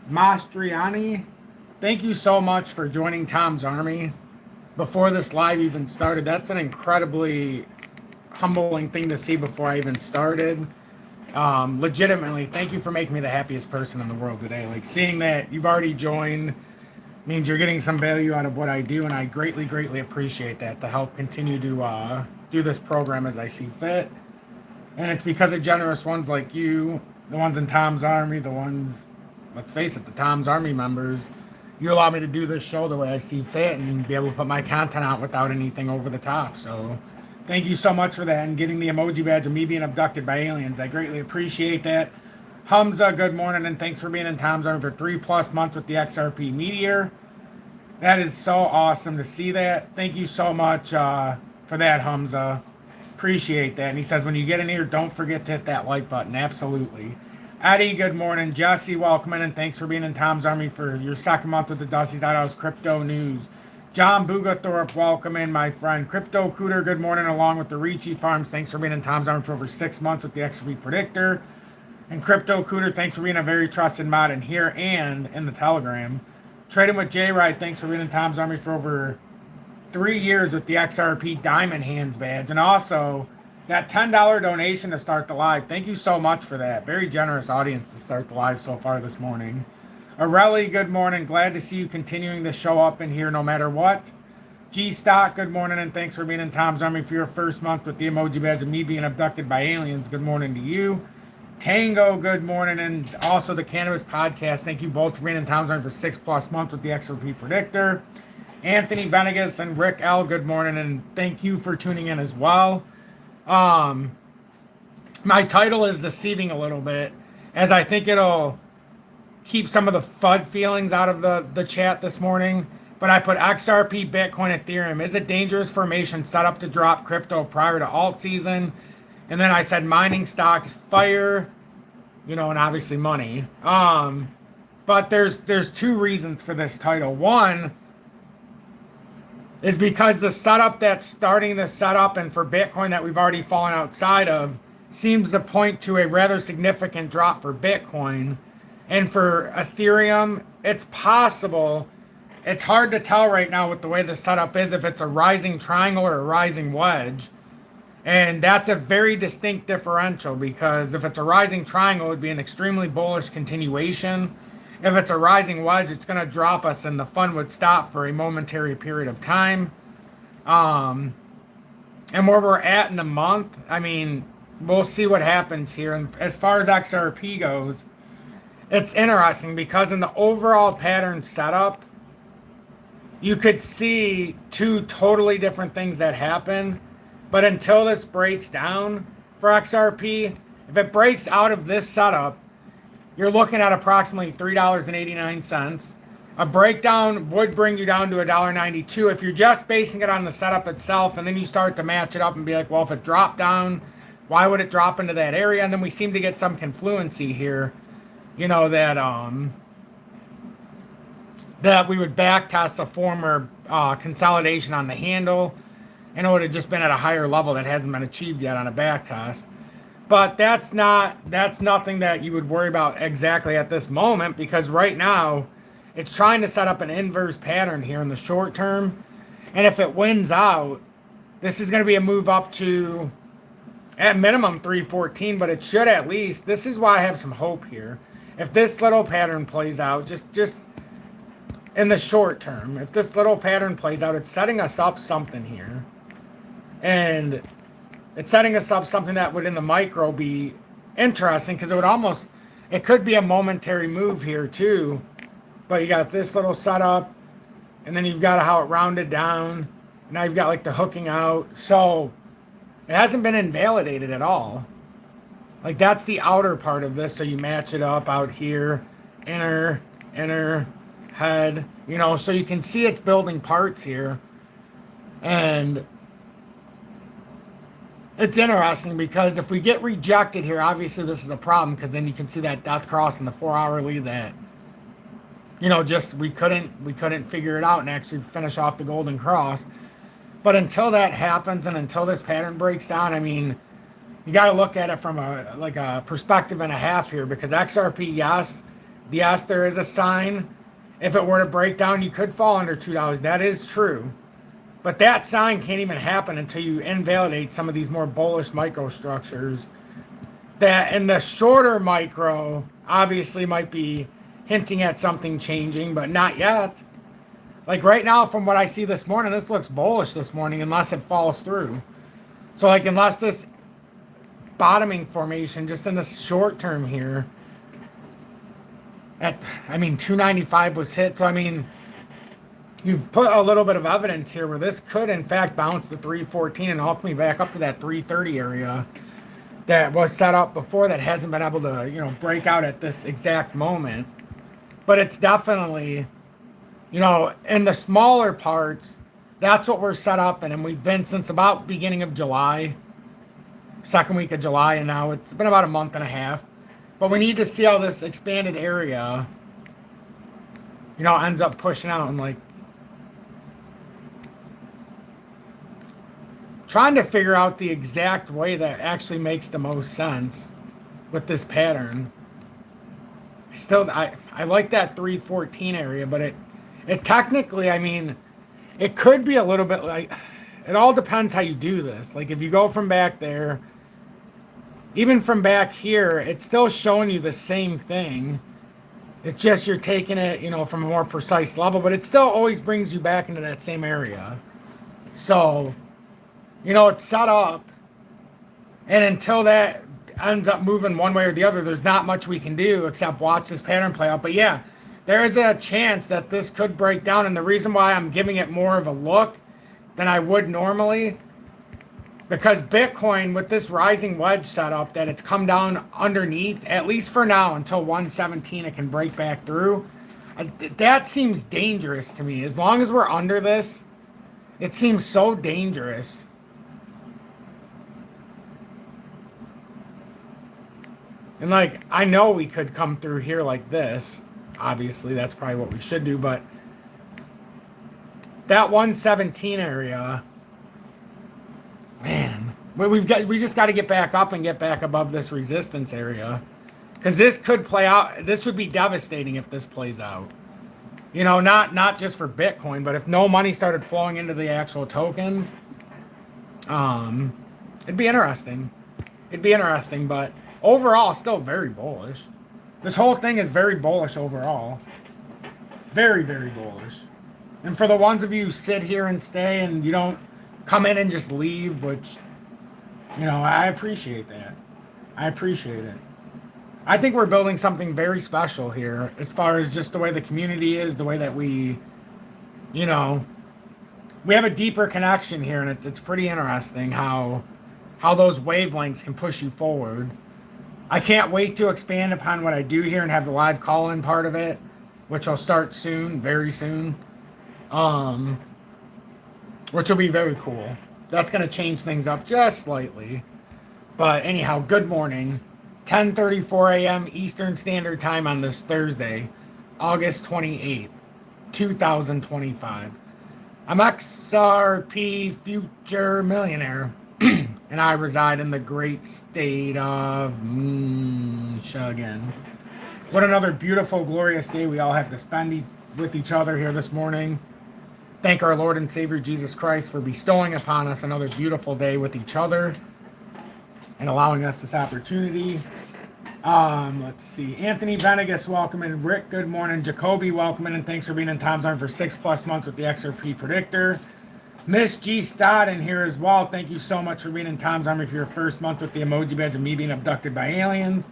Mastriani, thank you so much for joining Tom's Army before this live even started. That's an incredibly humbling thing to see before I even started. Legitimately, thank you for making me the happiest person in the world today. Like, seeing that you've already joined means you're getting some value out of what I do, and I greatly, greatly appreciate that to help continue to do this program as I see fit. And it's because of generous ones like you, the ones in Tom's Army, the ones, let's face it, the Tom's Army members. You allow me to do this show the way I see fit and be able to put my content out without anything over the top. So thank you so much for that and getting the emoji badge of me being abducted by aliens. I greatly appreciate that. Hamza, good morning, and thanks for being in Tom's Army for 3+ months with the XRP Meteor. That is so awesome to see that. Thank you so much for that, Hamza. Appreciate that. And he says, when you get in here, don't forget to hit that like button. Absolutely. Eddie, good morning. Jesse, welcome in, and thanks for being in Tom's Army for your second month with the Dusty's Outhouse Crypto News. John Bugathorpe, welcome in, my friend. Crypto Cooter, good morning, along with the Ricci Farms. Thanks for being in Tom's Army for over 6 months with the XRP Predictor. And Crypto Cooter, thanks for being a very trusted mod in here and in the Telegram. Trading with J-Ride, thanks for being in Tom's Army for over 3 years with the XRP Diamond Hands badge. And also, that $10 donation to start the live. Thank you so much for that. Very generous audience to start the live so far this morning. Areli, good morning. Glad to see you continuing to show up in here no matter what. G-Stock, good morning, and thanks for being in Tom's Army for your first month with the emoji badge of me being abducted by aliens. Good morning to you. Tango, good morning, and also the Cannabis Podcast. Thank you both for being in Tom's Army for 6+ months with the XRP Predictor. Anthony Venegas and Rick L, good morning, and thank you for tuning in as well. My title is deceiving a little bit, as I think it'll keep some of the FUD feelings out of the chat this morning. But I put XRP, Bitcoin, Ethereum. Is it dangerous formation set up to drop crypto prior to Altseason? And then I said mining stocks, fire, and obviously money. But there's 2 reasons for this title. One is because the setup that's starting to set up, and for Bitcoin that we've already fallen outside of, seems to point to a rather significant drop for Bitcoin. And for Ethereum, it's possible. It's hard to tell right now with the way the setup is if it's a rising triangle or a rising wedge. And that's a very distinct differential, because if it's a rising triangle, it would be an extremely bullish continuation. If it's a rising wedge, it's going to drop us and the fun would stop for a momentary period of time. And where we're at in the month, I mean, we'll see what happens here. And as far as XRP goes, it's interesting because in the overall pattern setup, you could see 2 totally different things that happen. But until this breaks down for XRP, if it breaks out of this setup, you're looking at approximately $3.89. A breakdown would bring you down to $1.92. If you're just basing it on the setup itself, and then you start to match it up and be like, well, if it dropped down, why would it drop into that area? And then we seem to get some confluency here, that we would back test a former consolidation on the handle, and it would have just been at a higher level that hasn't been achieved yet on a back test. But that's nothing that you would worry about exactly at this moment, because right now it's trying to set up an inverse pattern here in the short term. And if it wins out, this is going to be a move up to at minimum 314, but it should at least, this is why I have some hope here. If this little pattern plays out, just in the short term, if this little pattern plays out, it's setting us up something here. And it's setting us up something that would in the micro be interesting, because it could be a momentary move here too. But you got this little setup, and then you've got how it rounded down. Now you've got like the hooking out. So it hasn't been invalidated at all. Like, that's the outer part of this. So you match it up out here, inner, head, so you can see it's building parts here. And it's interesting because if we get rejected here, obviously this is a problem, because then you can see that death cross in the 4-hourly that, just we couldn't figure it out and actually finish off the golden cross. But until that happens and until this pattern breaks down, I mean, you got to look at it from a perspective and a half here, because XRP, yes, Yes, there is a sign. If it were to break down, you could fall under $2. That is true. But that sign can't even happen until you invalidate some of these more bullish microstructures that in the shorter micro obviously might be hinting at something changing, but not yet. Like right now, from what I see this morning, this looks bullish this morning unless it falls through. So like unless this bottoming formation just in the short term here at, I mean, 295 was hit. So I mean, you've put a little bit of evidence here where this could in fact bounce to 314 and ultimately back up to that 330 area that was set up before that hasn't been able to, you know, break out at this exact moment. But it's definitely, you know, in the smaller parts, that's what we're set up in. And we've been since about beginning of July, second week of July, and now it's been about a month and a half. But we need to see how this expanded area, you know, ends up pushing out and like trying to figure out the exact way that actually makes the most sense with this pattern. I like that 314 area, but it technically, I mean, it could be a little bit like, it all depends how you do this. Like if you go from back there, even from back here, it's still showing you the same thing. It's just you're taking it, you know, from a more precise level, but it still always brings you back into that same area. So, you know, it's set up, and until that ends up moving one way or the other, there's not much we can do except watch this pattern play out. But yeah, there is a chance that this could break down, and the reason why I'm giving it more of a look than I would normally, because Bitcoin with this rising wedge setup that it's come down underneath, at least for now until 117 it can break back through, that seems dangerous to me. As long as we're under this, it seems so dangerous. And like, I know we could come through here like this. Obviously, that's probably what we should do. But that 117 area, man, we just got to get back up and get back above this resistance area. Because this could play out. This would be devastating if this plays out. You know, not just for Bitcoin, but if no money started flowing into the actual tokens, it'd be interesting. It'd be interesting, but overall, still very bullish. This whole thing is very bullish overall. Very, very bullish. And for the ones of you who sit here and stay and you don't come in and just leave, which, you know, I appreciate that. I appreciate it. I think we're building something very special here as far as just the way the community is, the way that we, you know, we have a deeper connection here, and it's pretty interesting how those wavelengths can push you forward. I can't wait to expand upon what I do here and have the live call-in part of it, which will start soon, very soon, which will be very cool. That's going to change things up just slightly. But anyhow, good morning. 10:34 a.m. Eastern Standard Time on this Thursday, August 28th, 2025. I'm XRP Future Millionaire, and I reside in the great state of Michigan. What another beautiful, glorious day we all have to spend with each other here this morning. Thank our Lord and Savior Jesus Christ for bestowing upon us another beautiful day with each other and allowing us this opportunity. Let's see. Anthony Venegas, welcome in. Rick, good morning. Jacoby, welcome in, and thanks for being in Tom's Arm for 6+ months with the XRP Predictor. Miss G. Stott in here as well. Thank you so much for being in Tom's Army for your first month with the emoji badge of me being abducted by aliens.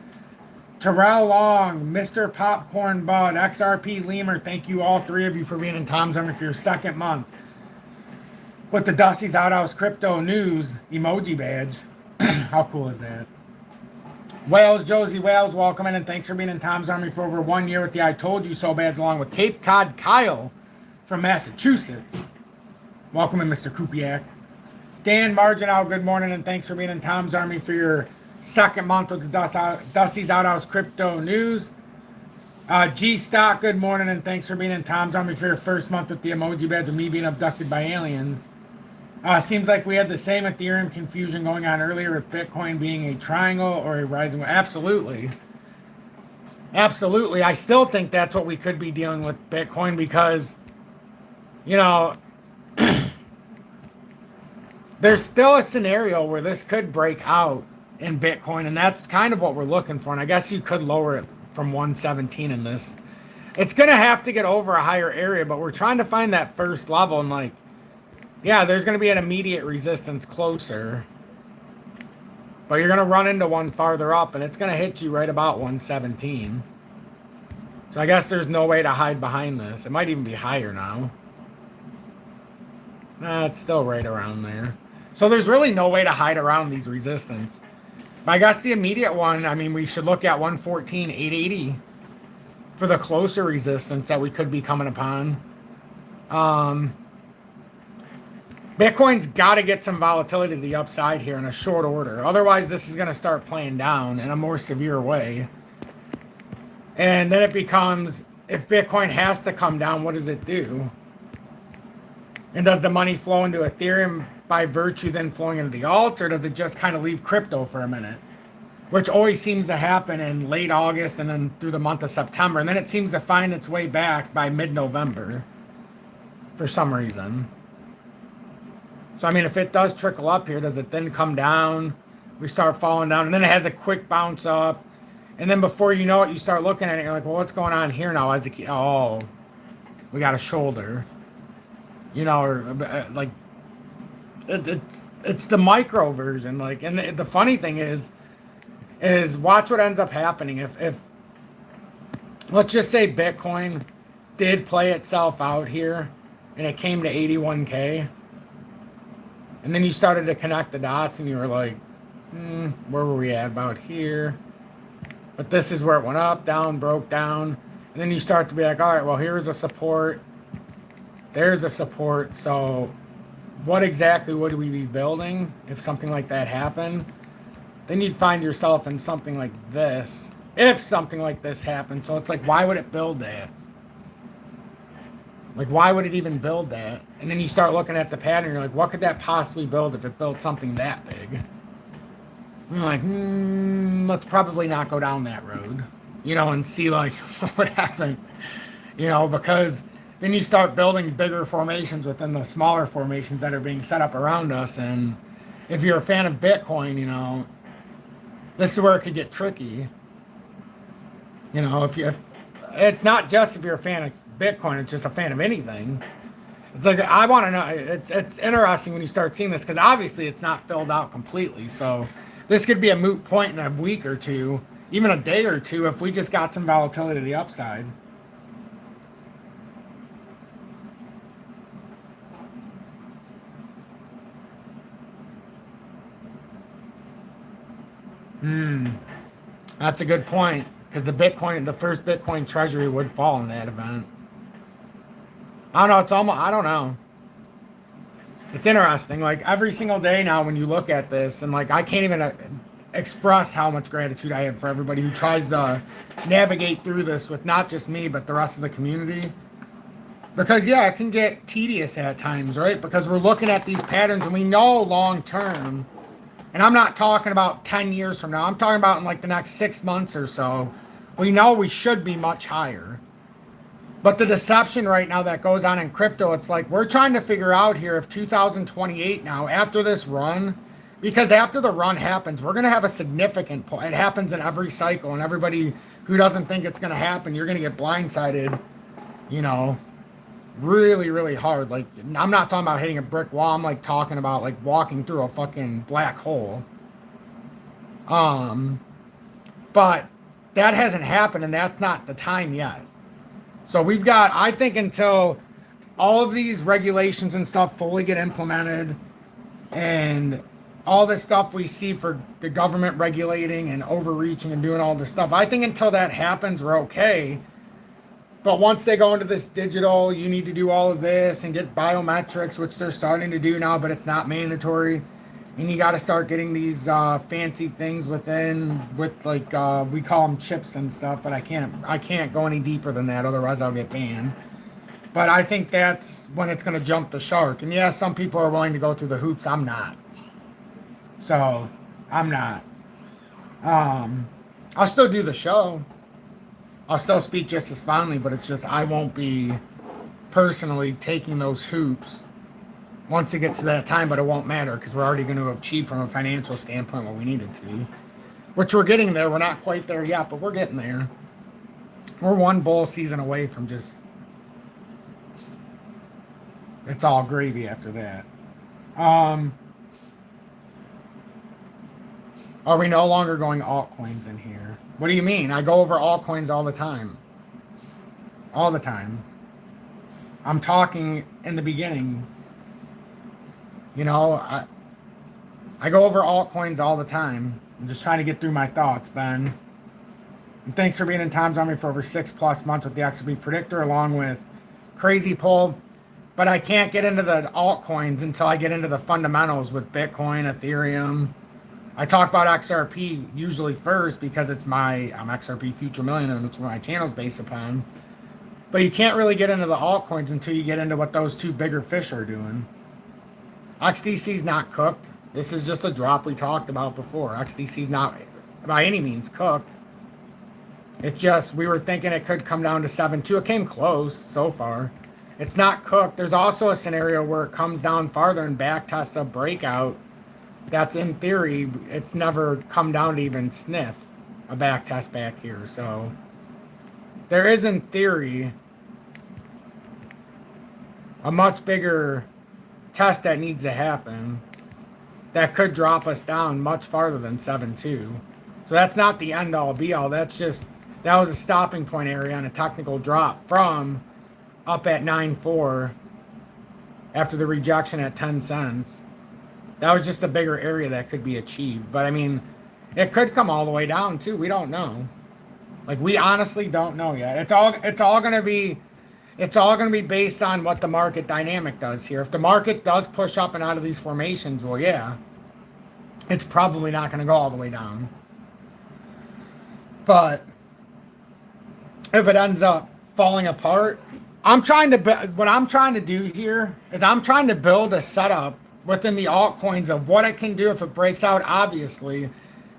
Terrell Long, Mr. Popcorn Bud, XRP Lemur, thank you all three of you for being in Tom's Army for your second month with the Dusty's Outhouse Crypto News emoji badge. How cool is that? Wales, Josie Wales, welcome in, and thanks for being in Tom's Army for over 1 year with the I Told You So badge, along with Cape Cod Kyle from Massachusetts. Welcome in, Mr. Kupiak. Dan Marginal, good morning, and thanks for being in Tom's Army for your second month with the Dusty's Outhouse Crypto News. G Stock, good morning, and thanks for being in Tom's Army for your first month with the emoji badge of me being abducted by aliens. Seems like we had the same Ethereum confusion going on earlier with Bitcoin being a triangle or a rising. Absolutely. Absolutely. I still think that's what we could be dealing with Bitcoin because, you know, there's still a scenario where this could break out in Bitcoin, and that's kind of what we're looking for. And I guess you could lower it from 117 in this. It's going to have to get over a higher area, but we're trying to find that first level. And, like, yeah, there's going to be an immediate resistance closer. But you're going to run into one farther up, and it's going to hit you right about 117. So I guess there's no way to hide behind this. It might even be higher now. Nah, it's still right around there. So there's really no way to hide around these resistance. But I guess the immediate one, I mean, we should look at 114,880 for the closer resistance that we could be coming upon. Bitcoin's got to get some volatility to the upside here in a short order. Otherwise, this is going to start playing down in a more severe way. And then it becomes, if Bitcoin has to come down, what does it do? And does the money flow into Ethereum by virtue then flowing into the alt, or does it just kind of leave crypto for a minute? Which always seems to happen in late August and then through the month of September. And then it seems to find its way back by mid-November for some reason. So, I mean, if it does trickle up here, does it then come down? We start falling down, and then it has a quick bounce up. And then before you know it, you start looking at it, you're like, well, what's going on here now? Oh, we got a shoulder. You know, or like, it's the micro version. Like, and the funny thing is watch what ends up happening. If let's just say Bitcoin did play itself out here, and it came to 81K. And then you started to connect the dots and you were like, where were we at? About here. But this is where it went up, down, broke down. And then you start to be like, all right, well, here's a support. There's a support. So what exactly would we be building if something like that happened? Then you'd find yourself in something like this. If something like this happened. So it's like, why would it build that? Like, why would it even build that? And then you start looking at the pattern. You're like, what could that possibly build if it built something that big? And you're like, let's probably not go down that road. You know, and see, like, what would happen. You know, because then you start building bigger formations within the smaller formations that are being set up around us. And if you're a fan of Bitcoin, you know, this is where it could get tricky. You know, it's not just if you're a fan of Bitcoin, it's just a fan of anything. It's like, I want to know, it's interesting when you start seeing this, because obviously it's not filled out completely. So this could be a moot point in a week or two, even a day or two, if we just got some volatility to the upside. That's a good point, because the first Bitcoin treasury would fall in that event. I don't know. It's almost, I don't know. It's interesting. Like, every single day now when you look at this, and like, I can't even express how much gratitude I have for everybody who tries to navigate through this with not just me, but the rest of the community. Because, yeah, it can get tedious at times, right? Because we're looking at these patterns and we know long term, and I'm not talking about 10 years from now, I'm talking about in like the next 6 months or so, we know we should be much higher. But the deception right now that goes on in crypto, it's like we're trying to figure out here if 2028 now, after this run, because after the run happens, we're going to have a significant point. It happens in every cycle, and everybody who doesn't think it's going to happen, you're going to get blindsided, you know, really, really hard. Like, I'm not talking about hitting a brick wall. I'm like talking about like walking through a fucking black hole. But that hasn't happened, and that's not the time yet. So we've got, I think, until all of these regulations and stuff fully get implemented, and all this stuff we see for the government regulating and overreaching and doing all this stuff, I think until that happens, we're okay. But once they go into this digital, you need to do all of this and get biometrics, which they're starting to do now, but it's not mandatory. And you got to start getting these fancy things with like we call them chips and stuff, but I can't go any deeper than that, otherwise I'll get banned. But I think that's when it's going to jump the shark. And yeah, some people are willing to go through the hoops. I'm not. So I'm not. I'll still do the show. I'll still speak just as fondly, but it's just I won't be personally taking those hoops once it gets to that time, but it won't matter because we're already going to achieve from a financial standpoint what we needed to, which we're getting there. We're not quite there yet, but we're getting there. We're one bull season away from just, it's all gravy after that. Are we no longer going altcoins in here? What do you mean? I go over altcoins all the time. All the time. I'm talking in the beginning. You know, I go over altcoins all the time. I'm just trying to get through my thoughts, Ben. And thanks for being in Tom's Army for over 6+ months with the XRP Predictor, along with Crazy Pull. But I can't get into the altcoins until I get into the fundamentals with Bitcoin, Ethereum. I talk about XRP usually first because I'm XRP Future Millionaire, and that's what my channel's based upon. But you can't really get into the altcoins until you get into what those two bigger fish are doing. XDC's not cooked. This is just a drop we talked about before. XDC's not by any means cooked. It just, we were thinking it could come down to 7.2. It came close so far. It's not cooked. There's also a scenario where it comes down farther and back tests a breakout. That's in theory, it's never come down to even sniff a back test back here. So there is in theory a much bigger test that needs to happen that could drop us down much farther than 7.2. So that's not the end all be all. That's just, that was a stopping point area on a technical drop from up at 9.4 after the rejection at 10 cents. That was just a bigger area that could be achieved. But I mean, it could come all the way down too. We don't know. Like, we honestly don't know yet. It's all gonna be based on what the market dynamic does here. If the market does push up and out of these formations, well, yeah, it's probably not gonna go all the way down. But if it ends up falling apart, what I'm trying to do here is I'm trying to build a setup within the altcoins of what it can do if it breaks out, obviously.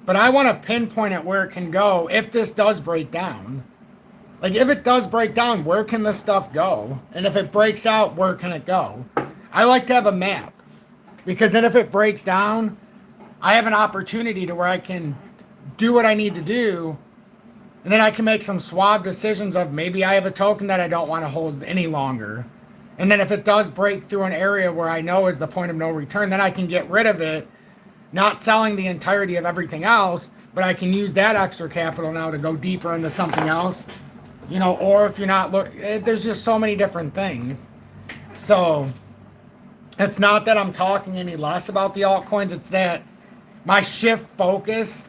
But I want to pinpoint it where it can go if this does break down. Like, if it does break down, where can this stuff go? And if it breaks out, where can it go? I like to have a map. Because then if it breaks down, I have an opportunity to where I can do what I need to do. And then I can make some suave decisions of maybe I have a token that I don't want to hold any longer. And then if it does break through an area where I know is the point of no return, then I can get rid of it, not selling the entirety of everything else, but I can use that extra capital now to go deeper into something else. You know, or if you're not there's just so many different things. So it's not that I'm talking any less about the altcoins. It's that my focus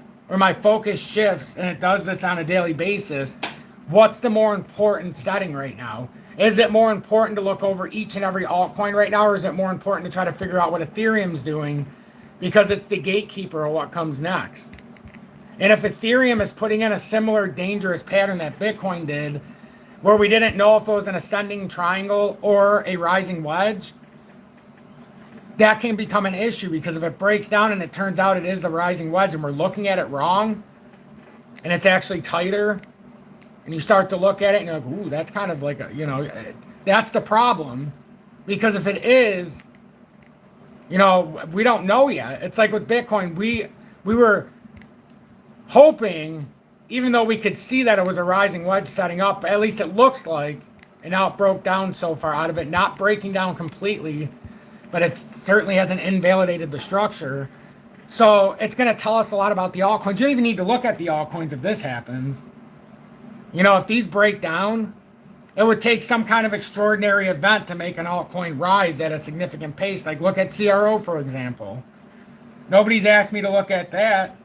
shifts, and it does this on a daily basis. What's the more important setting right now? Is it more important to look over each and every altcoin right now, or is it more important to try to figure out what Ethereum's doing because it's the gatekeeper of what comes next? And if Ethereum is putting in a similar dangerous pattern that Bitcoin did, where we didn't know if it was an ascending triangle or a rising wedge, that can become an issue, because if it breaks down and it turns out it is the rising wedge and we're looking at it wrong and it's actually tighter, and you start to look at it and you're like, ooh, that's kind of like that's the problem. Because if it is, we don't know yet. It's like with Bitcoin, we were hoping, even though we could see that it was a rising wedge setting up, at least it looks like, and now it broke down so far out of it, not breaking down completely, but it certainly hasn't invalidated the structure. So it's going to tell us a lot about the altcoins. You don't even need to look at the altcoins if this happens. If these break down, it would take some kind of extraordinary event to make an altcoin rise at a significant pace. Like, look at CRO, for example. Nobody's asked me to look at that.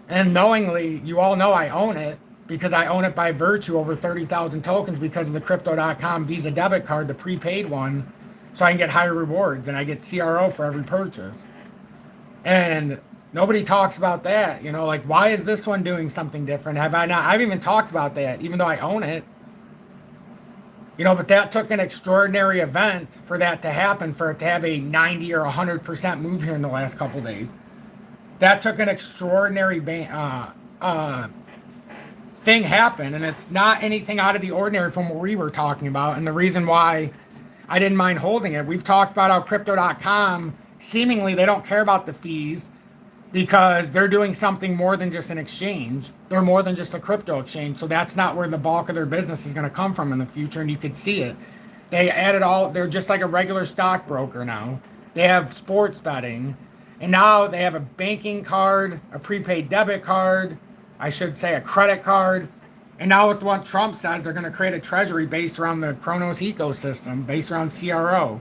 And knowingly, you all know I own it, because I own it by virtue over 30,000 tokens because of the Crpto.com Visa debit card, the prepaid one, so I can get higher rewards, and I get CRO for every purchase. And nobody talks about that. Like, why is this one doing something different? Have I not? I haven't even talked about that, even though I own it. But that took an extraordinary event for that to happen, for it to have a 90 or 100% move here in the last couple days. That took an extraordinary thing happen, and it's not anything out of the ordinary from what we were talking about. And the reason why I didn't mind holding it, we've talked about how Crpto.com, seemingly they don't care about the fees because they're doing something more than just an exchange. They're more than just a crypto exchange. So that's not where the bulk of their business is going to come from in the future, and you could see it. They added they're just like a regular stockbroker now. They have sports betting, and now they have a banking card, a prepaid debit card, I should say a credit card. And now with what Trump says, they're going to create a treasury based around the Kronos ecosystem, based around CRO.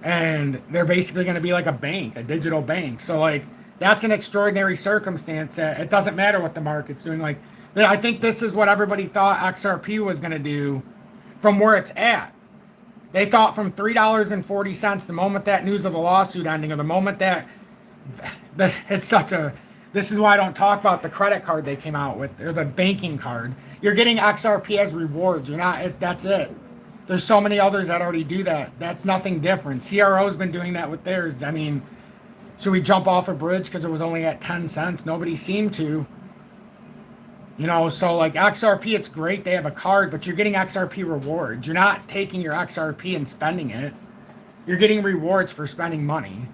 And they're basically going to be like a bank, a digital bank. So like, that's an extraordinary circumstance that it doesn't matter what the market's doing. Like, I think this is what everybody thought XRP was going to do from where it's at. They thought from $3.40, the moment that news of the lawsuit ending, or the moment that it's such a, this is why I don't talk about the credit card they came out with, or the banking card. You're getting XRP as rewards. You're not, that's it. There's so many others that already do that. That's nothing different. CRO's been doing that with theirs. I mean, should we jump off a bridge because it was only at 10 cents? Nobody seemed to. You know, so like XRP, it's great. They have a card, but you're getting XRP rewards. You're not taking your XRP and spending it. You're getting rewards for spending money.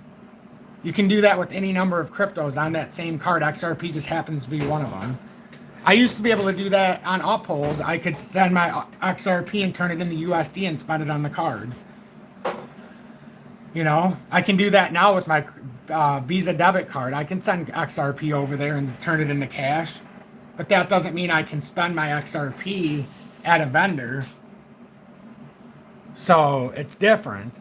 You can do that with any number of cryptos on that same card. XRP just happens to be one of them. I used to be able to do that on Uphold. I could send my XRP and turn it into USD and spend it on the card. You know, I can do that now with my Visa debit card. I can send XRP over there and turn it into cash. But that doesn't mean I can spend my XRP at a vendor. So it's different.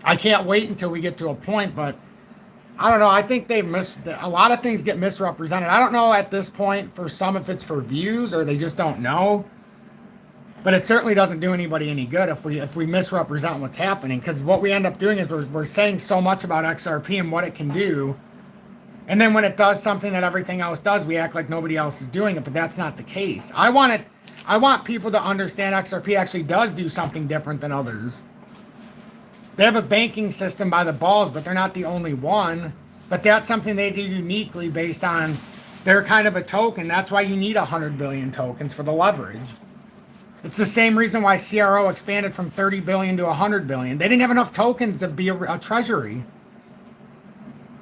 I can't wait until we get to a point, but I don't know. I think a lot of things get misrepresented. I don't know at this point for some if it's for views or they just don't know. But it certainly doesn't do anybody any good if we misrepresent what's happening. Because what we end up doing is we're saying so much about XRP and what it can do. And then when it does something that everything else does, we act like nobody else is doing it. But that's not the case. I want people to understand XRP actually does do something different than others. They have a banking system by the balls, but they're not the only one. But that's something they do uniquely based on they're kind of a token. That's why you need 100 billion tokens for the leverage. It's the same reason why CRO expanded from 30 billion to 100 billion. They didn't have enough tokens to be a treasury.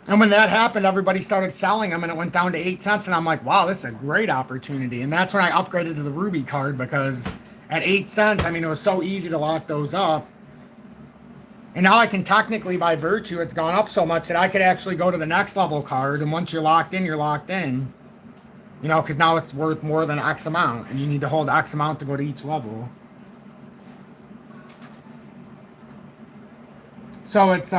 And when that happened, everybody started selling them and it went down to 8 cents. And I'm like, wow, this is a great opportunity. And that's when I upgraded to the Ruby card because at 8 cents, I mean, it was so easy to lock those up. And now I can technically, by virtue, it's gone up so much that I could actually go to the next level card. And once you're locked in, you're locked in. You know, because now it's worth more than X amount. And you need to hold X amount to go to each level. So it's,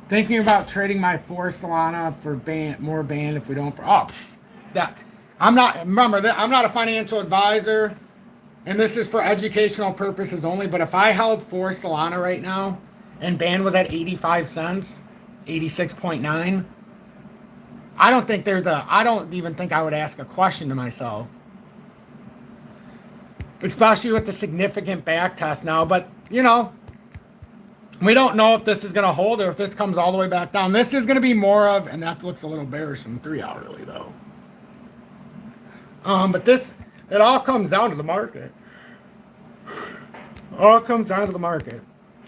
thinking about trading my 4 Solana for more band if we don't, I'm not a financial advisor. And this is for educational purposes only. But if I held 4 Solana right now and band was at 85 cents, 86.9, I don't even think I would ask a question to myself. Especially with the significant back test now. But, you know, we don't know if this is going to hold or if this comes all the way back down. This is going to be more of, and that looks a little bearish than 3 hourly though. But this, it all comes down to the market. All comes down to the market.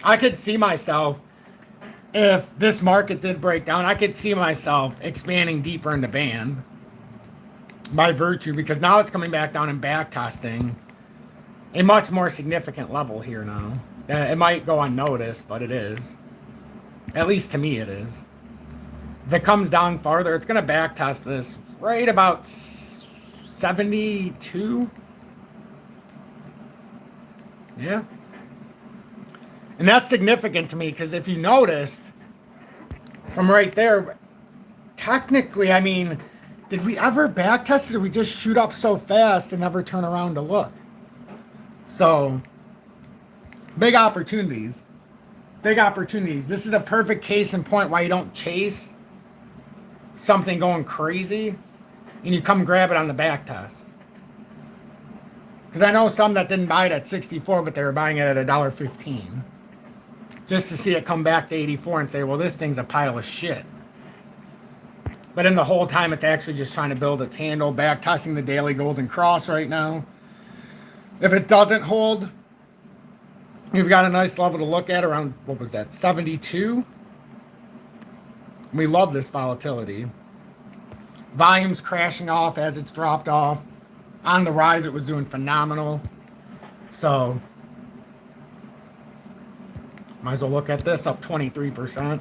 I could see myself, if this market did break down, I could see myself expanding deeper into band by virtue, because now it's coming back down and back testing a much more significant level here now. It might go unnoticed, but it is. At least to me it is. If it comes down farther, it's going to back test this right about 72. Yeah. And that's significant to me because if you noticed from right there, technically, I mean, did we ever back test it or did we just shoot up so fast and never turn around to look? So, big opportunities. Big opportunities. This is a perfect case in point why you don't chase something going crazy and you come grab it on the back test. Because I know some that didn't buy it at 64, but they were buying it at $1.15. Just to see it come back to 84 and say, well, this thing's a pile of shit. But in the whole time, it's actually just trying to build its handle, back testing the daily golden cross right now. If it doesn't hold, you've got a nice level to look at around, what was that, 72? We love this volatility. Volume's crashing off as it's dropped off. On the rise, it was doing phenomenal. So, might as well look at this, up 23%.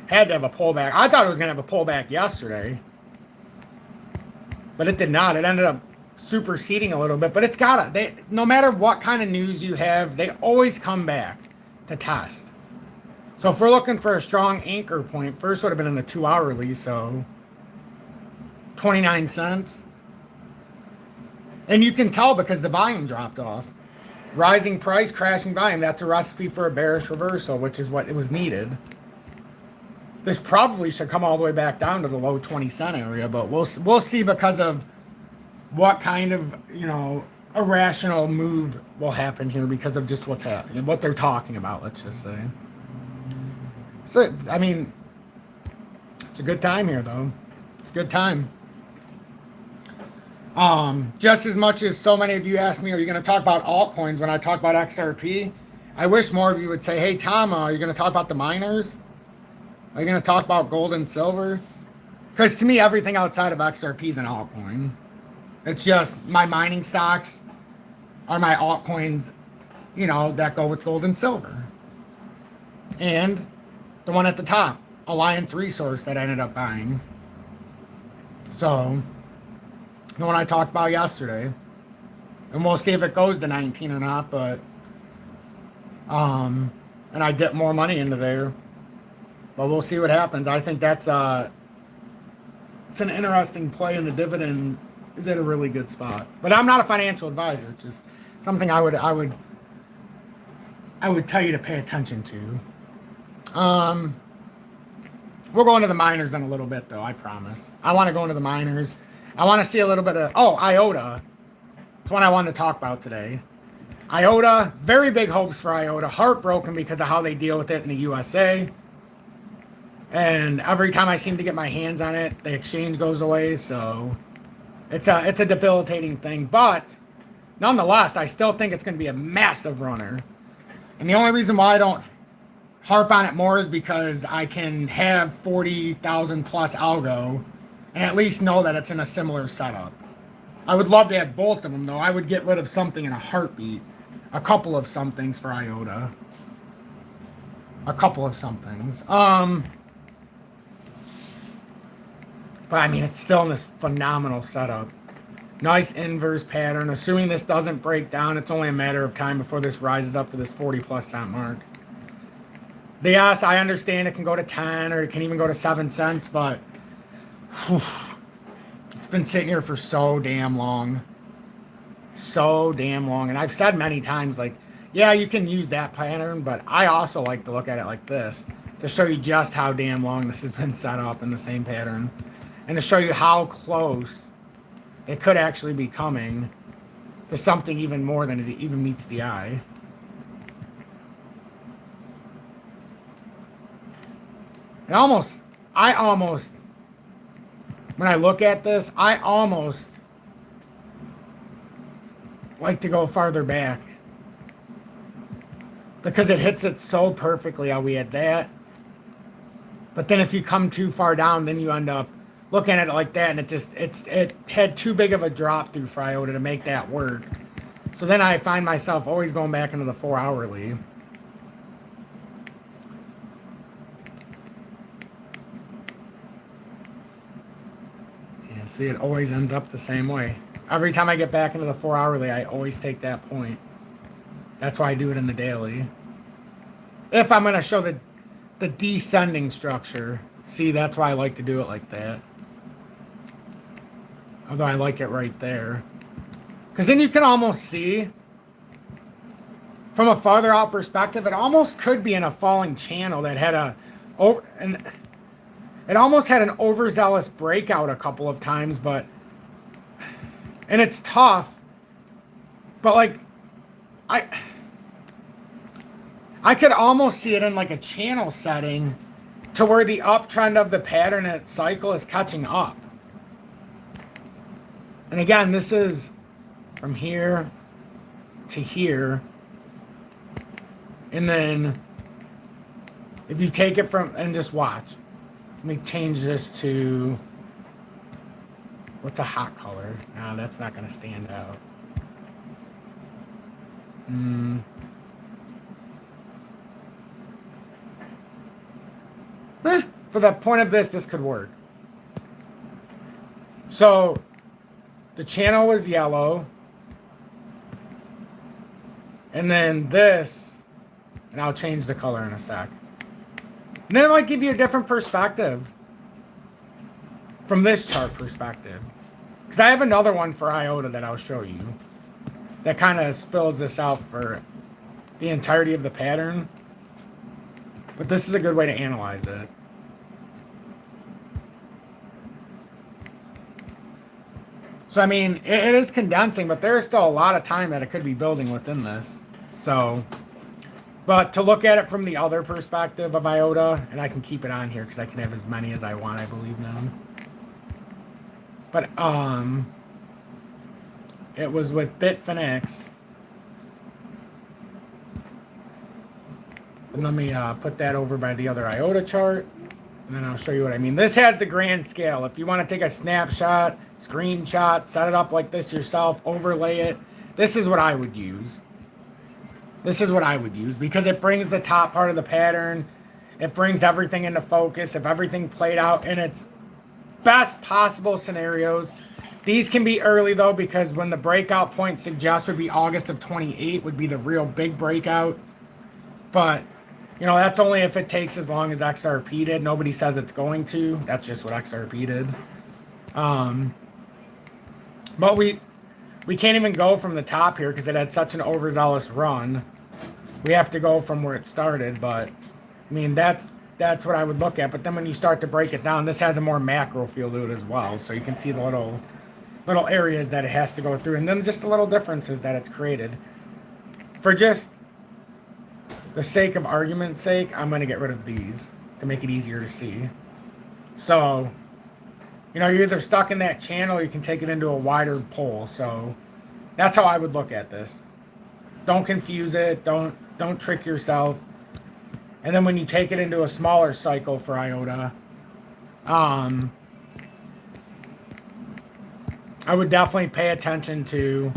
Had to have a pullback. I thought it was going to have a pullback yesterday. But it did not. It ended up superseding a little bit. But it's got to. No matter what kind of news you have, they always come back to test. So if we're looking for a strong anchor point, first would have been in the 2-hourly, so 29 cents. And you can tell because the volume dropped off. Rising price, crashing volume. That's a recipe for a bearish reversal, which is what it was needed. This probably should come all the way back down to the low 20-cent area, but we'll see because of what kind of, irrational move will happen here because of just what's happening, what they're talking about, let's just say. So, I mean, it's a good time here, though. It's a good time. Just as much as so many of you ask me, are you going to talk about altcoins when I talk about XRP? I wish more of you would say, hey, Tom, are you going to talk about the miners? Are you going to talk about gold and silver? Because to me, everything outside of XRP is an altcoin. It's just my mining stocks are my altcoins, that go with gold and silver. And the one at the top, Alliance Resource, that I ended up buying. So, the one I talked about yesterday. And we'll see if it goes to 19 or not, but and I dip more money into there. But we'll see what happens. I think that's it's an interesting play, and the dividend is at a really good spot. But I'm not a financial advisor. It's just something I would tell you to pay attention to. We'll go into the miners in a little bit, though, I promise. I want to go into the miners. I want to see a little bit of... Oh, IOTA. That's what I wanted to talk about today. IOTA, very big hopes for IOTA. Heartbroken because of how they deal with it in the USA. And every time I seem to get my hands on it, the exchange goes away. So it's a debilitating thing. But nonetheless, I still think it's going to be a massive runner. And the only reason why I don't harp on it more is because I can have 40,000 plus algo and at least know that it's in a similar setup. I would love to have both of them, though. I would get rid of something in a heartbeat. A couple of somethings for IOTA. A couple of somethings. But, I mean, it's still in this phenomenal setup. Nice inverse pattern. Assuming this doesn't break down, it's only a matter of time before this rises up to this 40-plus cent mark. Yes, I understand it can go to 10 or it can even go to 7 cents, but it's been sitting here for so damn long. So damn long. And I've said many times, like, yeah, you can use that pattern, but I also like to look at it like this to show you just how damn long this has been set up in the same pattern. And to show you how close it could actually be coming to something even more than it even meets the eye. I almost, when I look at this, I almost like to go farther back. Because it hits it so perfectly how we had that. But then if you come too far down, then you end up looking at it like that, and it had too big of a drop through for IOTA to make that work. So then I find myself always going back into the 4-hourly. Yeah, see, it always ends up the same way. Every time I get back into the 4-hourly, I always take that point. That's why I do it in the daily. If I'm going to show the descending structure, see, that's why I like to do it like that. Although I like it right there. Because then you can almost see, from a farther out perspective, it almost could be in a falling channel that had it almost had an overzealous breakout a couple of times, and it's tough, but like, I could almost see it in like a channel setting to where the uptrend of the pattern and its cycle is catching up. And again, this is from here to here. And then if you take it from, and just watch. Let me change this to, what's a hot color? No, that's not going to stand out. For the point of this could work. So the channel was yellow. And then this, and I'll change the color in a sec. And then it might give you a different perspective from this chart perspective. Because I have another one for IOTA that I'll show you that kind of spills this out for the entirety of the pattern. But this is a good way to analyze it. So, I mean, it is condensing, but there's still a lot of time that it could be building within this. So, but to look at it from the other perspective of IOTA, and I can keep it on here because I can have as many as I want, I believe now. But, it was with Bitfinex. And let me put that over by the other IOTA chart. And then I'll show you what I mean. This has the grand scale. If you want to take a snapshot, screenshot, set it up like this yourself, overlay it. This is what I would use. This is what I would use because it brings the top part of the pattern. It brings everything into focus. If everything played out in its best possible scenarios. These can be early though because when the breakout point suggests would be August of 28 would be the real big breakout. But you know, that's only if it takes as long as XRP did. Nobody says it's going to. That's just what XRP did. But we can't even go from the top here because it had such an overzealous run. We have to go from where it started. But, I mean, that's what I would look at. But then when you start to break it down, this has a more macro feel to it as well. So you can see the little areas that it has to go through. And then just the little differences that it's created. For just the sake of argument's sake, I'm going to get rid of these to make it easier to see. So, you know, you're either stuck in that channel or you can take it into a wider pole. So that's how I would look at this. Don't confuse it. Don't trick yourself. And then when you take it into a smaller cycle for IOTA, I would definitely pay attention to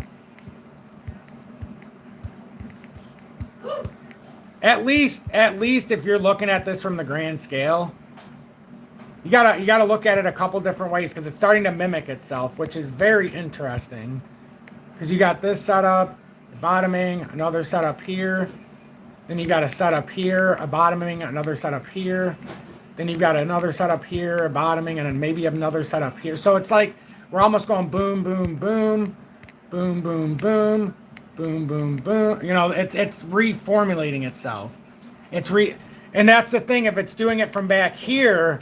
At least if you're looking at this from the grand scale, you gotta look at it a couple different ways because it's starting to mimic itself, which is very interesting. Because you got this setup, bottoming, another setup here, then you got a setup here, a bottoming, another setup here, then you've got another setup here, a bottoming, and then maybe another setup here. So it's like we're almost going boom, boom, boom, boom, boom, boom. Boom, boom, boom. You know, it's reformulating itself. And that's the thing. If it's doing it from back here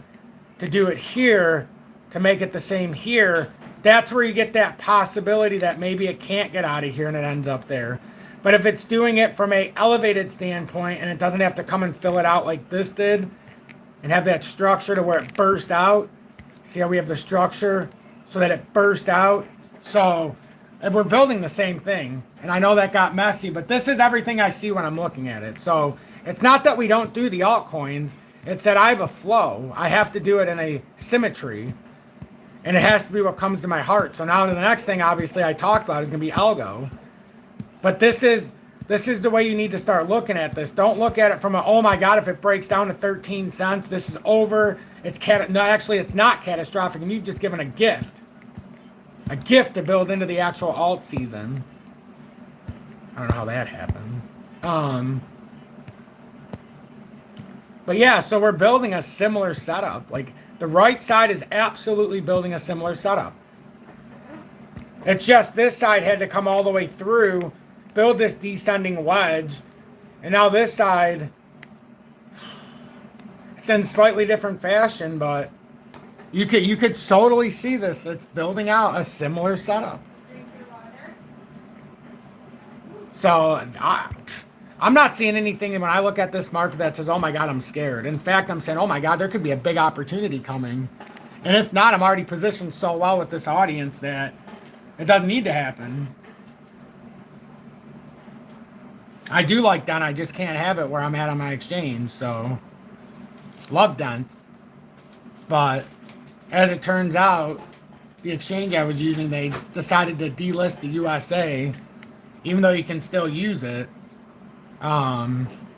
to do it here to make it the same here, that's where you get that possibility that maybe it can't get out of here and it ends up there. But if it's doing it from a elevated standpoint and it doesn't have to come and fill it out like this did and have that structure to where it burst out. See how we have the structure so that it burst out. So we're building the same thing. And I know that got messy, but this is everything I see when I'm looking at it. So it's not that we don't do the altcoins. It's that I have a flow. I have to do it in a symmetry. And it has to be what comes to my heart. So now the next thing, obviously, I talked about is going to be algo. But this is the way you need to start looking at this. Don't look at it from a, oh my God, if it breaks down to 13 cents, this is over. No, actually, it's not catastrophic. And you've just given a gift. A gift to build into the actual alt season. I don't know how that happened. But yeah, so we're building a similar setup. Like the right side is absolutely building a similar setup. It's just this side had to come all the way through, build this descending wedge, and now this side, it's in slightly different fashion, but you could totally see this. It's building out a similar setup. So I'm not seeing anything when I look at this market that says, oh my God, I'm scared. In fact, I'm saying, oh my God, there could be a big opportunity coming. And if not, I'm already positioned so well with this audience that it doesn't need to happen. I do like Dent. I just can't have it where I'm at on my exchange. So, love Dent. But as it turns out, the exchange I was using, they decided to delist the USA, even though you can still use it.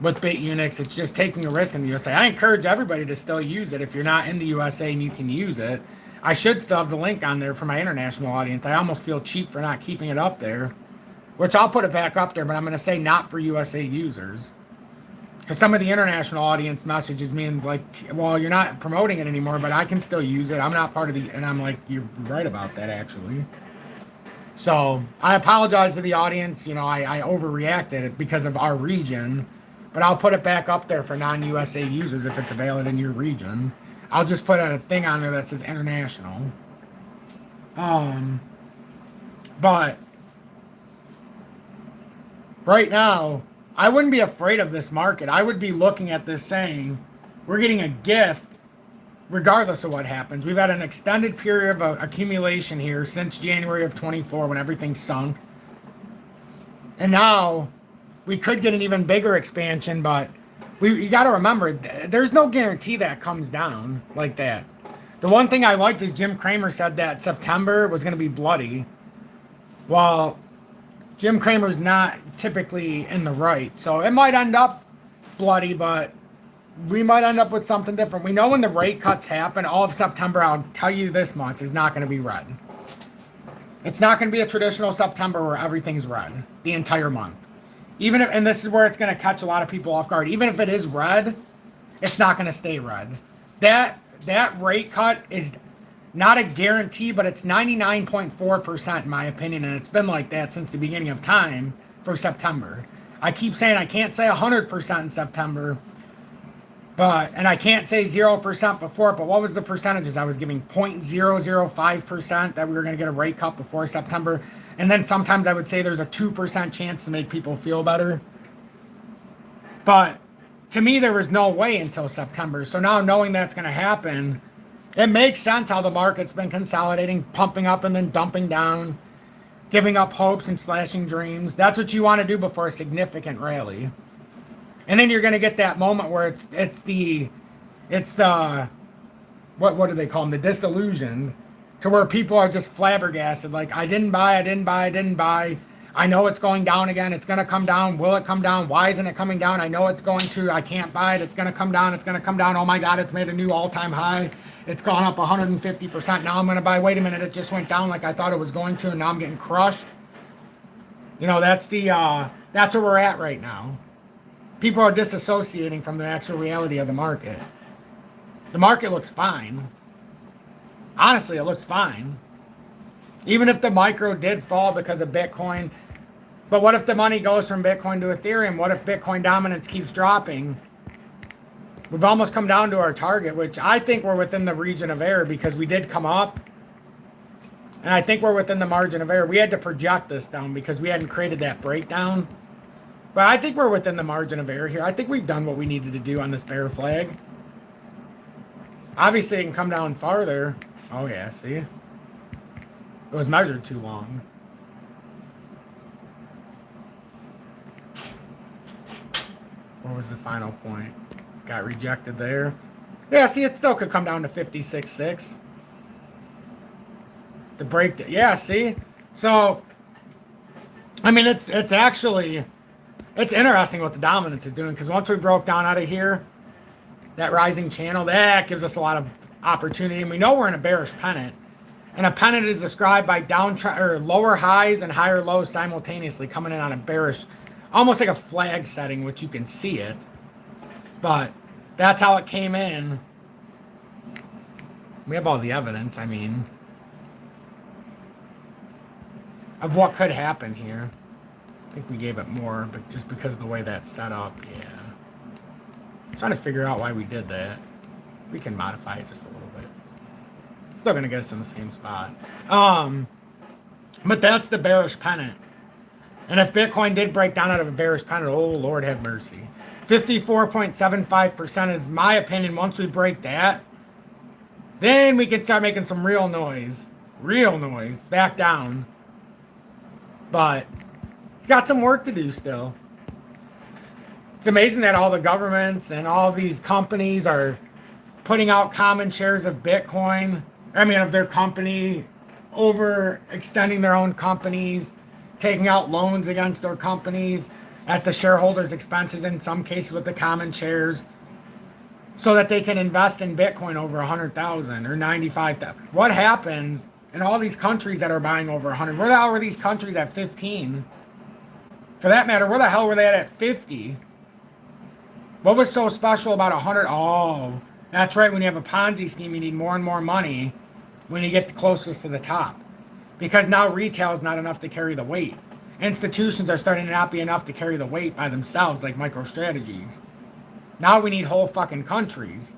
With BitUnix, it's just taking a risk in the USA. I encourage everybody to still use it if you're not in the USA and you can use it. I should still have the link on there for my international audience. I almost feel cheap for not keeping it up there, which I'll put it back up there, but I'm going to say not for USA users. Because some of the international audience messages means like, well, you're not promoting it anymore, but I can still use it. I'm not part of the, and I'm like, you're right about that actually. So I apologize to the audience. You know, I overreacted because of our region, but I'll put it back up there for non-USA users if it's available in your region. I'll just put a thing on there that says international. But right now, I wouldn't be afraid of this market. I would be looking at this saying, we're getting a gift regardless of what happens. We've had an extended period of accumulation here since January of 24 when everything sunk. And now we could get an even bigger expansion, but you got to remember, there's no guarantee that comes down like that. The one thing I liked is Jim Cramer said that September was going to be bloody. Well, Jim Cramer's not typically in the right. So it might end up bloody, but we might end up with something different. We know when the rate cuts happen, all of September, I'll tell you this much, is not going to be red. It's not going to be a traditional September where everything's red the entire month. Even if, and this is where it's going to catch a lot of people off guard, even if it is red, it's not going to stay red. That rate cut is not a guarantee, but it's 99.4% in my opinion, and it's been like that since the beginning of time for September. I keep saying I can't say 100% in September, and I can't say 0% before, but what was the percentages? I was giving 0.005% that we were going to get a rate cut before September. And then sometimes I would say there's a 2% chance to make people feel better. But to me, there was no way until September. So now knowing that's going to happen, it makes sense how the market's been consolidating, pumping up and then dumping down, giving up hopes and slashing dreams. That's what you want to do before a significant rally. And then you're going to get that moment where it's the what do they call them? The disillusion, to where people are just flabbergasted. Like, I didn't buy. I know it's going down again. It's going to come down. Will it come down? Why isn't it coming down? I know it's going to. I can't buy it. It's going to come down. It's going to come down. Oh my God, it's made a new all-time high. It's gone up 150%. Now I'm going to buy. Wait a minute, it just went down like I thought it was going to, and now I'm getting crushed. You know, that's where we're at right now. People are disassociating from the actual reality of the market. The market looks fine. Honestly, it looks fine. Even if the micro did fall because of Bitcoin. But what if the money goes from Bitcoin to Ethereum? What if Bitcoin dominance keeps dropping? We've almost come down to our target, which I think we're within the region of error because we did come up. And I think we're within the margin of error. We had to project this down because we hadn't created that breakdown. But I think we're within the margin of error here. I think we've done what we needed to do on this bear flag. Obviously, it can come down farther. Oh, yeah, see? It was measured too long. What was the final point? Got rejected there. Yeah, see, it still could come down to 56.6. The break, yeah, see? So, I mean, it's actually, it's interesting what the dominance is doing, because once we broke down out of here, that rising channel, that gives us a lot of opportunity. And we know we're in a bearish pennant. And a pennant is described by lower highs and higher lows simultaneously coming in on a bearish, almost like a flag setting, which you can see it. But that's how it came in. We have all the evidence, I mean, of what could happen here. I think we gave it more, but just because of the way that's set up, yeah. I'm trying to figure out why we did that. We can modify it just a little bit. Still going to get us in the same spot. But that's the bearish pennant. And if Bitcoin did break down out of a bearish pattern, oh, Lord have mercy. 54.75% is my opinion. Once we break that, then we can start making some real noise. Real noise. Back down. But it's got some work to do still. It's amazing that all the governments and all these companies are putting out common shares of Bitcoin. I mean, of their company, overextending their own companies, taking out loans against their companies at the shareholders' expenses, in some cases with the common shares, so that they can invest in Bitcoin over 100,000 or 95,000. What happens in all these countries that are buying over 100? Where the hell were these countries at 15? For that matter, where the hell were they at 50? What was so special about 100? Oh, that's right. When you have a Ponzi scheme, you need more and more money when you get the closest to the top. Because now retail is not enough to carry the weight. Institutions are starting to not be enough to carry the weight by themselves, like MicroStrategies. Now we need whole fucking countries.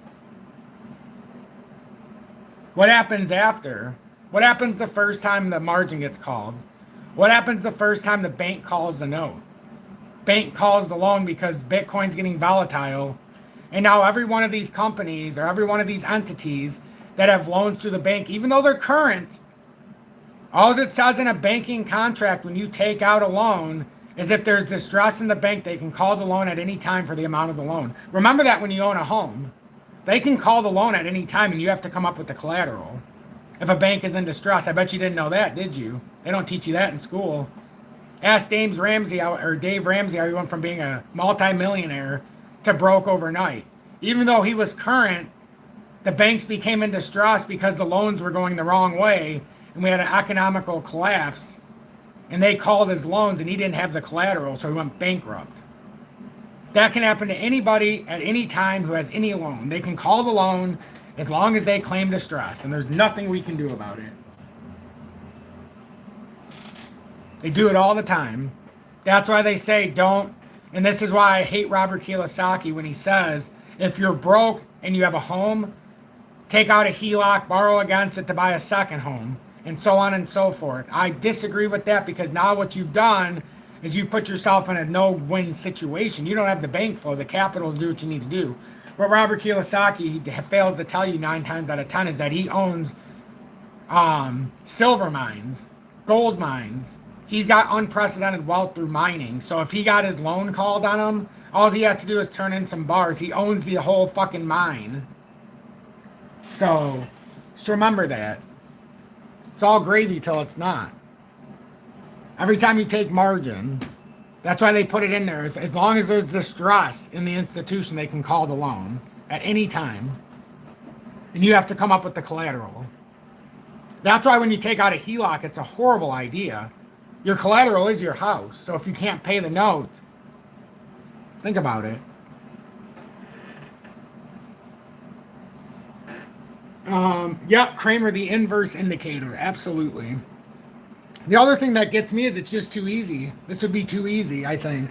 What happens after? What happens the first time the margin gets called? What happens the first time the bank calls the note? Bank calls the loan because Bitcoin's getting volatile. And now every one of these companies or every one of these entities that have loans through the bank, even though they're current, all it says in a banking contract when you take out a loan is if there's distress in the bank, they can call the loan at any time for the amount of the loan. Remember that when you own a home. They can call the loan at any time and you have to come up with the collateral. If a bank is in distress, I bet you didn't know that, did you? They don't teach you that in school. Ask Dave Ramsey how he went from being a multimillionaire to broke overnight. Even though he was current, the banks became in distress because the loans were going the wrong way and we had an economical collapse. And they called his loans and he didn't have the collateral, so he went bankrupt. That can happen to anybody at any time who has any loan. They can call the loan as long as they claim distress, and there's nothing we can do about it. They do it all the time. That's why they say don't, and this is why I hate Robert Kiyosaki when he says, if you're broke and you have a home, take out a HELOC, borrow against it to buy a second home, and so on and so forth. I disagree with that because now what you've done is you put yourself in a no-win situation. You don't have the bank flow, the capital to do what you need to do. What Robert Kiyosaki fails to tell you 9 times out of 10 is that he owns silver mines, gold mines. He's got unprecedented wealth through mining. So if he got his loan called on him, all he has to do is turn in some bars. He owns the whole fucking mine. So just remember that. It's all gravy till it's not. Every time you take margin, that's why they put it in there. As long as there's distress in the institution, they can call the loan at any time. And you have to come up with the collateral. That's why when you take out a HELOC, it's a horrible idea. Your collateral is your house. So if you can't pay the note, think about it. Yep, Kramer, the inverse indicator. Absolutely. The other thing that gets me is it's just too easy. This would be too easy, I think.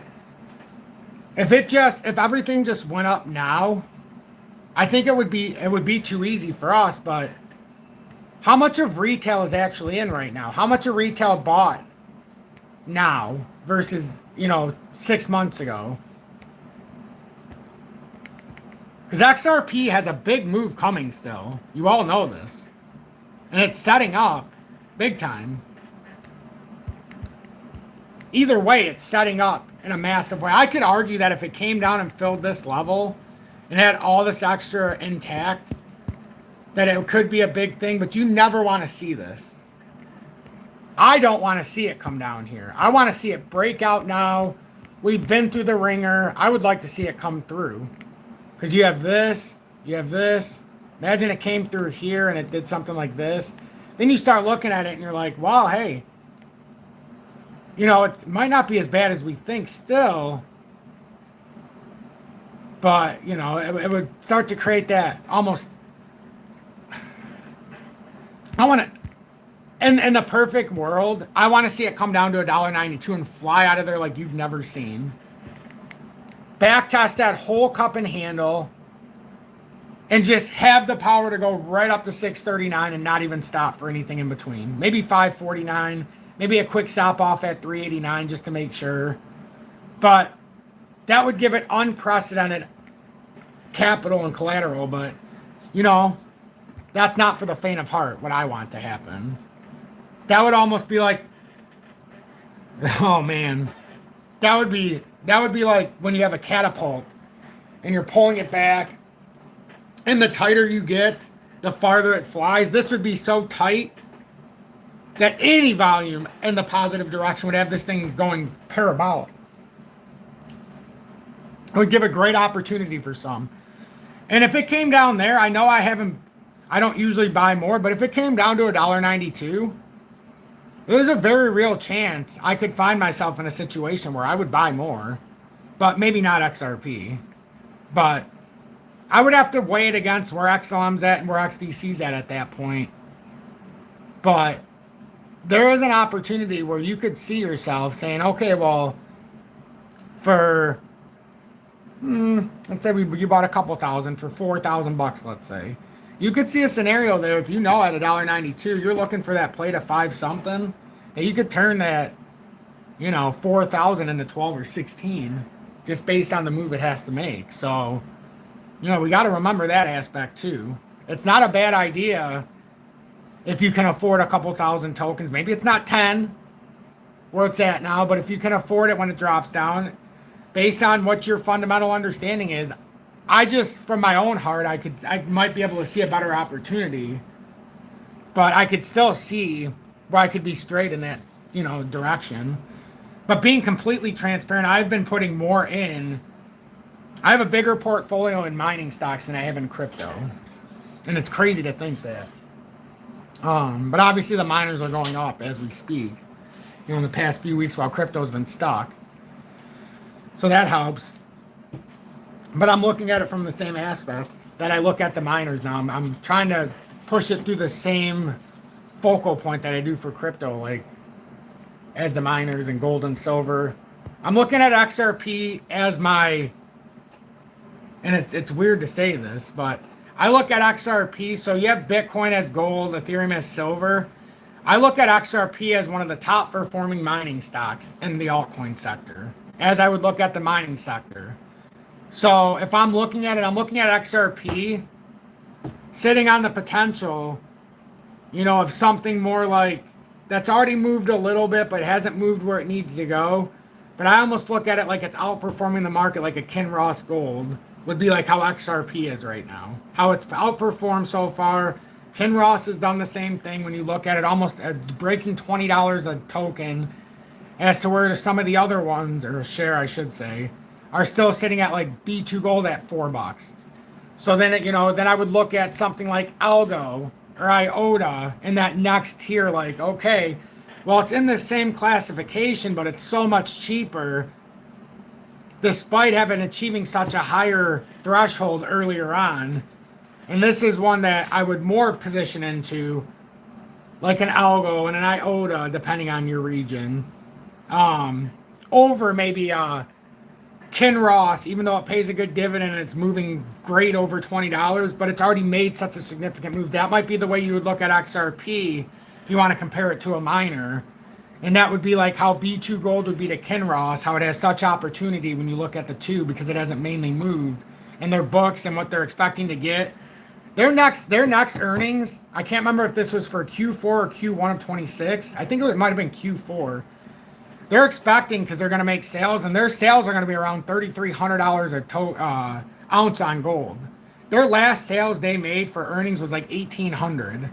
If everything just went up now, I think it would be too easy for us, but how much of retail is actually in right now? How much of retail bought now versus, 6 months ago? Because XRP has a big move coming still. You all know this. And it's setting up big time. Either way, it's setting up in a massive way. I could argue that if it came down and filled this level and had all this extra intact, that it could be a big thing, but you never want to see this. I don't want to see it come down here. I want to see it break out now. We've been through the ringer. I would like to see it come through. Because you have this, you have this. Imagine it came through here and it did something like this. Then you start looking at it and you're like, well, hey, it might not be as bad as we think still. But, it would start to create that almost. I want to, in the perfect world, I want to see it come down to $1.92 and fly out of there like you've never seen. Back test that whole cup and handle and just have the power to go right up to 639 and not even stop for anything in between. Maybe 549, Maybe a quick stop off at 389 just to make sure. But that would give it unprecedented capital and collateral. But, you know, that's not for the faint of heart what I want to happen. That would almost be like, oh man, that would be like when you have a catapult and you're pulling it back, and the tighter you get, the farther it flies. This would be so tight that any volume in the positive direction would have this thing going parabolic. It would give a great opportunity for some. And if it came down there, I know I don't usually buy more, but if it came down to $1.92, there's a very real chance I could find myself in a situation where I would buy more, but maybe not XRP. But I would have to weigh it against where XLM's at and where XDC's at that point. But there is an opportunity where you could see yourself saying, okay, well, for, let's say you bought a couple thousand for $4,000, let's say. You could see a scenario there, if you know at $1.92, you're looking for that play to 5 something, and you could turn that, 4,000 into 12 or 16 just based on the move it has to make. So, we got to remember that aspect too. It's not a bad idea if you can afford a couple thousand tokens. Maybe it's not 10 where it's at now, but if you can afford it when it drops down, based on what your fundamental understanding is, from my own heart, I might be able to see a better opportunity, but I could still see where I could be straight in that, direction. But being completely transparent, I've been putting more in. I have a bigger portfolio in mining stocks than I have in crypto. And it's crazy to think that. But obviously the miners are going up as we speak, in the past few weeks while crypto's been stuck. So that helps. But I'm looking at it from the same aspect that I look at the miners now. I'm trying to push it through the same focal point that I do for crypto, like as the miners and gold and silver. I'm looking at XRP as my, and it's weird to say this, but I look at XRP, so you have Bitcoin as gold, Ethereum as silver. I look at XRP as one of the top performing mining stocks in the altcoin sector, as I would look at the mining sector. So if I'm looking at it, I'm looking at XRP sitting on the potential, of something more like that's already moved a little bit, but hasn't moved where it needs to go. But I almost look at it like it's outperforming the market, like a Kinross Gold would be like how XRP is right now. How it's outperformed so far. Kinross has done the same thing when you look at it, almost breaking $20 a token, as to where some of the other ones, or a share I should say, are still sitting at like B2 Gold at $4. So then, then I would look at something like Algo or IOTA in that next tier, like, okay, well, it's in the same classification, but it's so much cheaper despite achieving such a higher threshold earlier on. And this is one that I would more position into like an Algo and an IOTA, depending on your region, over maybe Kinross, even though it pays a good dividend and it's moving great over $20, but it's already made such a significant move. That might be the way you would look at XRP if you want to compare it to a miner. And that would be like how B2 Gold would be to Kinross, how it has such opportunity when you look at the two because it hasn't mainly moved. And their books and what they're expecting to get. Their next earnings, I can't remember if this was for Q4 or Q1 of 26. I think it might have been Q4. They're expecting, because they're going to make sales, and their sales are going to be around $3,300 a ounce on gold. Their last sales they made for earnings was like $1,800.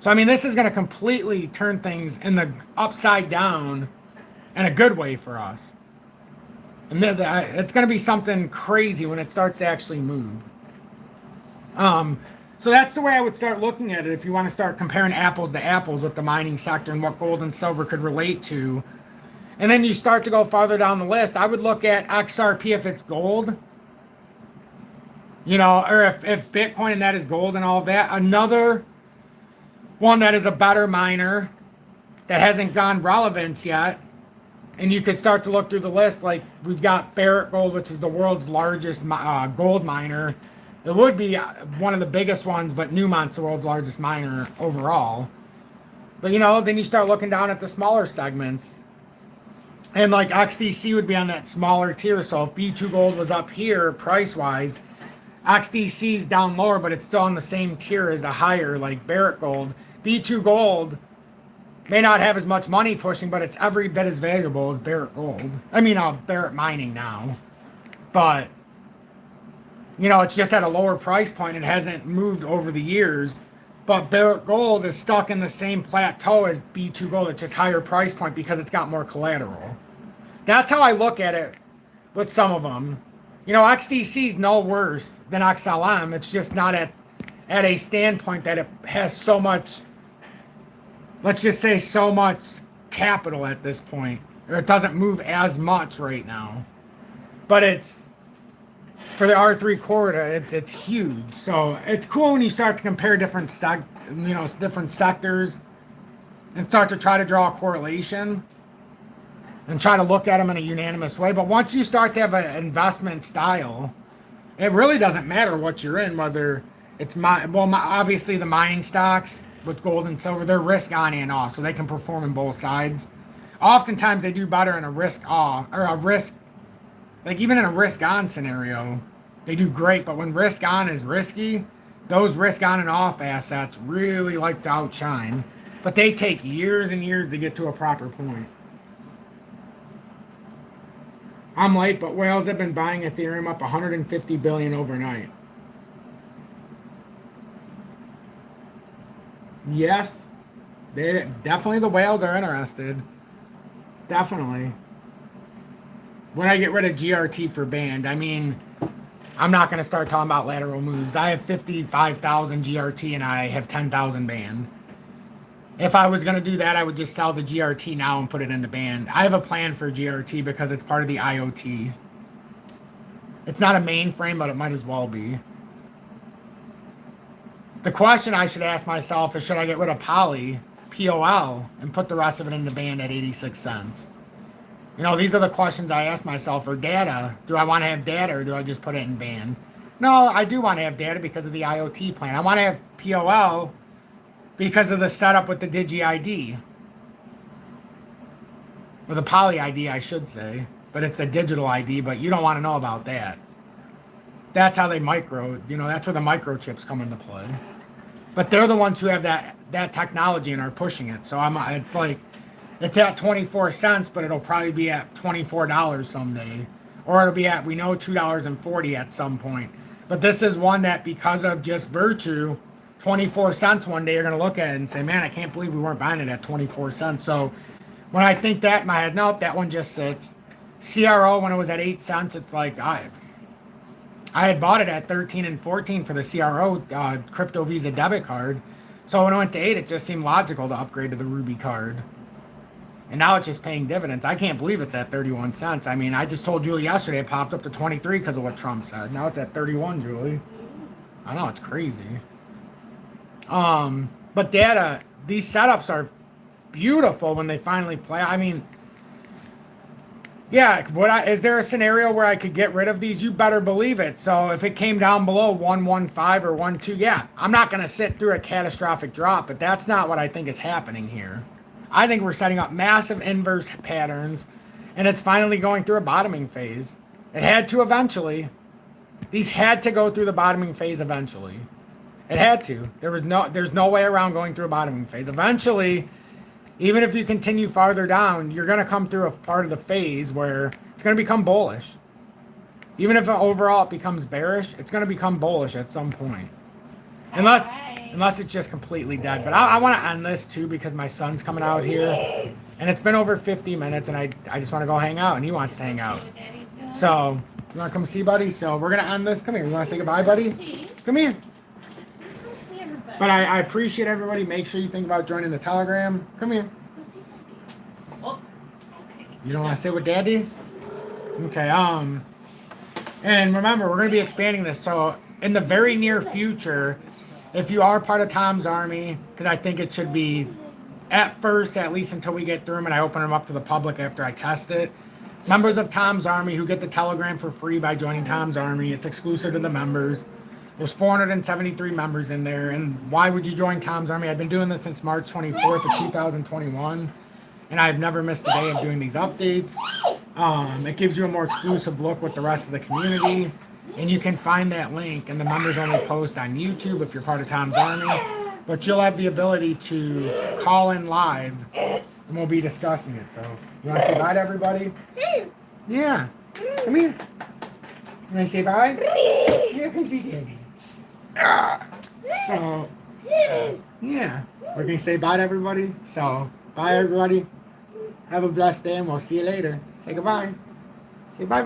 So, I mean, this is going to completely turn things in the upside down in a good way for us. And it's going to be something crazy when it starts to actually move. So that's the way I would start looking at it if you want to start comparing apples to apples with the mining sector and what gold and silver could relate to. And then you start to go farther down the list. I would look at XRP if it's gold, or if Bitcoin and that is gold and all of that. Another one that is a better miner that hasn't gone relevance yet. And you could start to look through the list. Like we've got Barrick Gold, which is the world's largest gold miner. It would be one of the biggest ones, but Newmont's the world's largest miner overall. But you know, then you start looking down at the smaller segments. And like XDC would be on that smaller tier. So if B2 Gold was up here price wise, XDC is down lower, but it's still on the same tier as a higher like Barrick Gold. B2 Gold may not have as much money pushing, but it's every bit as valuable as Barrick Gold. I mean, Barrick Mining now. But, you know, it's just at a lower price point. It hasn't moved over the years. But Barrick Gold is stuck in the same plateau as B2 Gold. It's just higher price point because it's got more collateral. That's how I look at it with some of them. You know, XDC is no worse than XLM. It's just not at a standpoint that it has so much, let's just say so much capital at this point. Or it doesn't move as much right now. But it's, for the R3 corridor, it's huge. So it's cool when you start to compare different different sectors and start to try to draw a correlation and try to look at them in a unanimous way. But once you start to have an investment style, it really doesn't matter what you're in, whether it's obviously the mining stocks with gold and silver, they're risk on and off, so they can perform in both sides. Oftentimes they do better in a risk off or a risk. Like, even in a risk-on scenario, they do great. But when risk-on is risky, those risk-on and off assets really like to outshine. But they take years and years to get to a proper point. I'm late, but whales have been buying Ethereum up 150 billion overnight. Yes, definitely the whales are interested. Definitely. When I get rid of GRT for banned, I mean, I'm not going to start talking about lateral moves. I have 55,000 GRT and I have 10,000 banned. If I was going to do that, I would just sell the GRT now and put it in the band. I have a plan for GRT because it's part of the IOTA. It's not a mainframe, but it might as well be. The question I should ask myself is, should I get rid of Poly, POL, and put the rest of it in the band at 86 cents? You know, these are the questions I ask myself. Or data. Do I want to have data or do I just put it in band? No, I do want to have data because of the IoT plan. I want to have POL because of the setup with the Digi ID. Or the Poly ID, I should say. But it's the digital ID, but you don't want to know about that. That's how they that's where the microchips come into play. But they're the ones who have that technology and are pushing it. So it's like, it's at 24 cents, but it'll probably be at $24 someday. Or it'll be at, we know, $2.40 at some point. But this is one that, because of just virtue, 24 cents one day, you're going to look at it and say, man, I can't believe we weren't buying it at 24 cents. So when I think that in my head, nope, that one just sits. CRO, when it was at 8 cents, it's like, I had bought it at 13 and 14 for the CRO crypto Visa debit card. So when it went to 8, it just seemed logical to upgrade to the Ruby card. And now it's just paying dividends. I can't believe it's at 31 cents. I mean, I just told Julie yesterday it popped up to 23 because of what Trump said. Now it's at 31, Julie. I know, it's crazy. But data, these setups are beautiful when they finally play. I mean, yeah, is there a scenario where I could get rid of these? You better believe it. So if it came down below 115 or 12, yeah, I'm not going to sit through a catastrophic drop, but that's not what I think is happening here. I think we're setting up massive inverse patterns, and it's finally going through a bottoming phase. It had to eventually. These had to go through the bottoming phase eventually. It had to. There's no way around going through a bottoming phase. Eventually, even if you continue farther down, you're going to come through a part of the phase where it's going to become bullish. Even if overall it becomes bearish, it's going to become bullish at some point. Unless it's just completely dead. But I want to end this too because my son's coming out here. And it's been over 50 minutes and I just want to go hang out and he wants to hang out. So, you want to come see, buddy? So we're going to end this. Come here. You want to say goodbye, buddy? Come here. But I appreciate everybody. Make sure you think about joining the Telegram. Come here. You don't want to sit with Daddy? Okay, and remember, we're going to be expanding this. So in the very near future, if you are part of Tom's Army, because I think it should be at first, at least until we get through them and I open them up to the public after I test it. Members of Tom's Army who get the Telegram for free by joining Tom's Army. It's exclusive to the members. There's 473 members in there. And why would you join Tom's Army? I've been doing this since March 24th of 2021. And I've never missed a day of doing these updates. It gives you a more exclusive look with the rest of the community. And you can find that link in the members only post on YouTube if you're part of Tom's Army. But you'll have the ability to call in live and we'll be discussing it. So, you want to say bye to everybody? Yeah. Come here. You want to say bye? Yeah, come see Daddy. So, yeah. We're going to say bye to everybody. So, bye everybody. Have a blessed day and we'll see you later. Say goodbye. Say bye-bye.